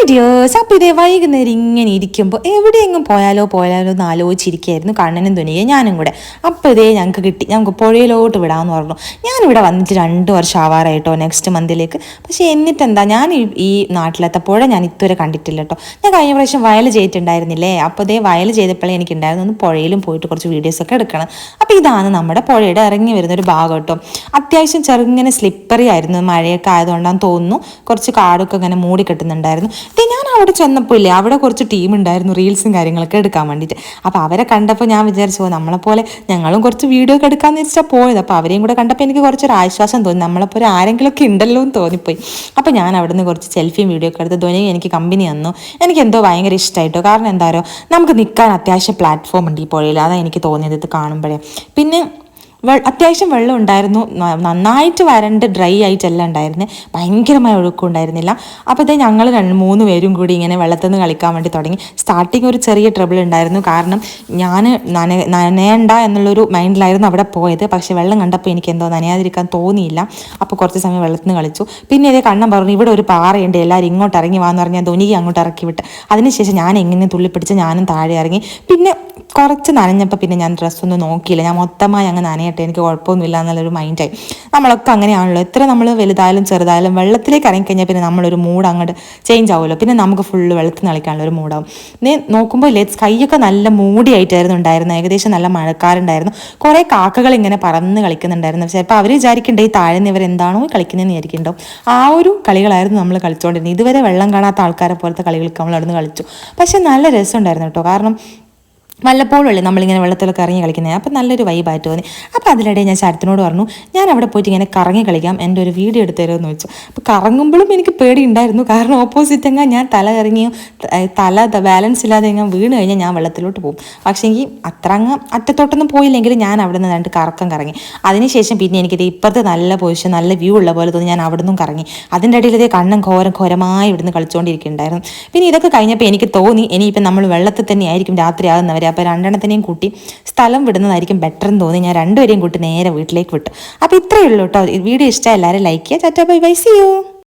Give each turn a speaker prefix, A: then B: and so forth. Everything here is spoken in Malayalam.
A: ഡിയേഴ്സ്. അപ്പോൾ ഇതേ വൈകുന്നേരം ഇങ്ങനെ ഇരിക്കുമ്പോൾ എവിടെയെങ്കിലും പോയാലോ എന്ന് ആലോചിച്ചിരിക്കുകയായിരുന്നു കണ്ണനും തുനിയെ ഞാനും കൂടെ. അപ്പോൾ ഇതേ ഞങ്ങൾക്ക് പുഴയിലോട്ട് വിടാമെന്ന് പറഞ്ഞു. ഞാനിവിടെ വന്നിട്ട് 2 വർഷം ആവാറായിട്ടോ നെക്സ്റ്റ് മന്തിലേക്ക്. പക്ഷേ എന്നിട്ടെന്താ ഞാൻ ഈ നാട്ടിലത്തെ പുഴ ഞാൻ ഇതുവരെ കണ്ടിട്ടില്ല കേട്ടോ. ഞാൻ കഴിഞ്ഞ പ്രാവശ്യം വയൽ ചെയ്തിട്ടുണ്ടായിരുന്നില്ലേ, അപ്പോൾ ഇതേ വയൽ ചെയ്തപ്പോഴേ എനിക്കുണ്ടായിരുന്നു ഒന്ന് പുഴയിലും പോയിട്ട് കുറച്ച് വീഡിയോസൊക്കെ എടുക്കണം. അപ്പോൾ ഇതാണ് നമ്മുടെ പുഴയുടെ ഇറങ്ങി വരുന്നൊരു ഭാഗം കേട്ടോ. അത്യാവശ്യം ചെറുങ്ങനെ സ്ലിപ്പറി ആയിരുന്നു, മഴയൊക്കെ ആയതുകൊണ്ടാന്ന് തോന്നുന്നു. കുറച്ച് കാടൊക്കെ ഇങ്ങനെ മൂടി കെട്ടുന്നുണ്ടായിരുന്നു. ഞാൻ അവിടെ ചെന്നപ്പോൾ ഇല്ലേ, അവിടെ കുറച്ച് ടീം ഉണ്ടായിരുന്നു റീൽസും കാര്യങ്ങളൊക്കെ എടുക്കാൻ വേണ്ടിയിട്ട്. അപ്പോൾ അവരെ കണ്ടപ്പോൾ ഞാൻ വിചാരിച്ചു നമ്മളെപ്പോലെ ഞങ്ങളും കുറച്ച് വീഡിയോ ഒക്കെ എടുക്കാമെന്ന് വെച്ചാൽ പോയത്. അപ്പോൾ അവരെയും കൂടെ കണ്ടപ്പോൾ എനിക്ക് കുറച്ചൊരു ആശ്വാസം തോന്നി, നമ്മളെപ്പോലെ ആരെങ്കിലുമൊക്കെ ഉണ്ടല്ലോ എന്ന് തോന്നിപ്പോയി. അപ്പോൾ ഞാൻ അവിടെ നിന്ന് കുറച്ച് സെൽഫിയും വീഡിയോ ഒക്കെ എടുത്ത് ധ്വനി എനിക്ക് കമ്പനി തന്നു. എനിക്ക് എന്തോ ഭയങ്കര ഇഷ്ടമായിട്ടോ. കാരണം എന്താ പറയുക, നമുക്ക് നിൽക്കാൻ അത്യാവശ്യം പ്ലാറ്റ്ഫോം ഉണ്ട് ഈ പുഴയിൽ. അതാണ് എനിക്ക് തോന്നിയത് ഇത് കാണുമ്പോഴേ. പിന്നെ അത്യാവശ്യം വെള്ളം ഉണ്ടായിരുന്നു, നന്നായിട്ട് വരണ്ട് ഡ്രൈ ആയിട്ടെല്ലാം ഉണ്ടായിരുന്നു, ഭയങ്കരമായ ഒഴുക്കും ഉണ്ടായിരുന്നില്ല. അപ്പോഴത്തേ ഞങ്ങൾ 2-3 പേരും കൂടി ഇങ്ങനെ വെള്ളത്തിൽ നിന്ന് കളിക്കാൻ വേണ്ടി തുടങ്ങി. സ്റ്റാർട്ടിങ് ഒരു ചെറിയ ട്രബിൾ ഉണ്ടായിരുന്നു, കാരണം ഞാൻ നനയണ്ട എന്നുള്ളൊരു മൈൻഡിലായിരുന്നു അവിടെ പോയത്. പക്ഷേ വെള്ളം കണ്ടപ്പോൾ എനിക്ക് എന്തോ നനയാതിരിക്കാൻ തോന്നിയില്ല. അപ്പോൾ കുറച്ച് സമയം വെള്ളത്തിൽ നിന്ന് കളിച്ചു. പിന്നെ ഇതേ കണ്ണൻ പറഞ്ഞു ഇവിടെ ഒരു പാറയുണ്ട്, എല്ലാവരും ഇങ്ങോട്ട് ഇറങ്ങി വാന്ന് പറഞ്ഞാൽ ധോനിക്ക് അങ്ങോട്ട് ഇറക്കി വിട്ട്. അതിനുശേഷം ഞാൻ എങ്ങനെ തുള്ളിപ്പിടിച്ച് ഞാനും താഴെ ഇറങ്ങി. പിന്നെ കുറച്ച് നനഞ്ഞപ്പോൾ പിന്നെ ഞാൻ ഡ്രസ്സൊന്നും നോക്കിയില്ല, ഞാൻ മൊത്തമായി അങ്ങ് നനയട്ടെ, എനിക്ക് കുഴപ്പമൊന്നുമില്ല എന്നുള്ളൊരു മൈൻഡായി. നമ്മളൊക്കെ അങ്ങനെയാണല്ലോ, എത്ര നമ്മൾ വലുതായാലും ചെറുതായാലും വെള്ളത്തിലേക്ക് ഇറങ്ങിക്കഴിഞ്ഞാൽ പിന്നെ നമ്മളൊരു മൂഡ് അങ്ങോട്ട് ചേഞ്ച് ആവുമല്ലോ. പിന്നെ നമുക്ക് ഫുള്ള് വെള്ളത്തിൽ കളിക്കാനുള്ള ഒരു മൂഡാവും. നോക്കുമ്പോൾ ഇല്ലേ, സ്കൈയൊക്കെ നല്ല മൂടിയായിട്ടായിരുന്നു ഉണ്ടായിരുന്നു, ഏകദേശം നല്ല മഴക്കാറുണ്ടായിരുന്നു. കുറേ കാക്കകൾ ഇങ്ങനെ പറന്ന് കളിക്കുന്നുണ്ടായിരുന്നു. ചിലപ്പോൾ അവർ വിചാരിക്കണ്ടേ ഈ താഴെ നിന്ന് ഇവരെന്താണോ കളിക്കുന്നതെന്ന് വിചാരിക്കുന്നുണ്ടാവും. ആ ഒരു കളികളായിരുന്നു നമ്മൾ കളിച്ചുകൊണ്ടിരുന്നത്. ഇതുവരെ വെള്ളം കാണാത്ത ആൾക്കാരെ പോലത്തെ കളികളൊക്കെ നമ്മൾ അവിടെ നിന്ന് കളിച്ചു. പക്ഷെ നല്ല രസമുണ്ടായിരുന്നു കേട്ടോ, കാരണം വല്ലപ്പോഴും നമ്മളിങ്ങനെ വെള്ളത്തിലൊക്കെ ഇറങ്ങി കളിക്കുന്നത്. അപ്പം നല്ലൊരു വൈബായിട്ട് തോന്നി. അപ്പോൾ അതിനിടെ ഞാൻ ശരത്തിനോട് പറഞ്ഞു ഞാൻ അവിടെ പോയിട്ട് ഇങ്ങനെ കറങ്ങി കളിക്കാം, എൻ്റെ ഒരു വീഡിയോ എടുത്ത് തരുമെന്ന് വെച്ചു. അപ്പോൾ കറങ്ങുമ്പോഴും എനിക്ക് പേടി ഉണ്ടായിരുന്നു, കാരണം ഓപ്പോസിറ്റ് എങ്ങാൻ ഞാൻ തല ഇറങ്ങിയോ ബാലൻസ് ഇല്ലാതെ എങ്ങനെ വീണ് കഴിഞ്ഞാൽ ഞാൻ വെള്ളത്തിലോട്ട് പോകും. പക്ഷേ എനിക്ക് അത്ര അങ്ങ് അറ്റത്തോട്ടൊന്നും പോയില്ലെങ്കിൽ ഞാൻ അവിടെ നിന്ന് 2 കറക്കം കറങ്ങി. അതിനുശേഷം പിന്നെ എനിക്കിത് ഇപ്പുറത്ത് നല്ല പൊസിഷൻ നല്ല വ്യൂ ഉള്ള പോലെ തോന്നി, ഞാൻ അവിടെ നിന്നും കറങ്ങി. അതിൻ്റെ ഇടയിൽ ഇതേ കണ്ണൻ ഘോരമായി ഇവിടുന്ന് കളിച്ചുകൊണ്ടിരിക്കുന്നുണ്ടായിരുന്നു. പിന്നെ ഇതൊക്കെ കഴിഞ്ഞപ്പോൾ എനിക്ക് തോന്നി ഇനിയിപ്പം നമ്മൾ വെള്ളത്തിൽ തന്നെ ആയിരിക്കും രാത്രിയാകുന്നവരെ. അപ്പോൾ 2 കൂട്ടി സ്ഥലം വിടുന്നതായിരിക്കും ബെറ്റർ എന്ന് തോന്നി ഞാൻ 2 കൂട്ടി നേരെ വീട്ടിലേക്ക് വിട്ടു. അപ്പോൾ ഇത്രയേ ഉള്ളൂ കേട്ടോ. വീഡിയോ ഇഷ്ടമായി എല്ലാവരും ലൈക്ക് ചെയ്യുക. Tata bye bye, see U.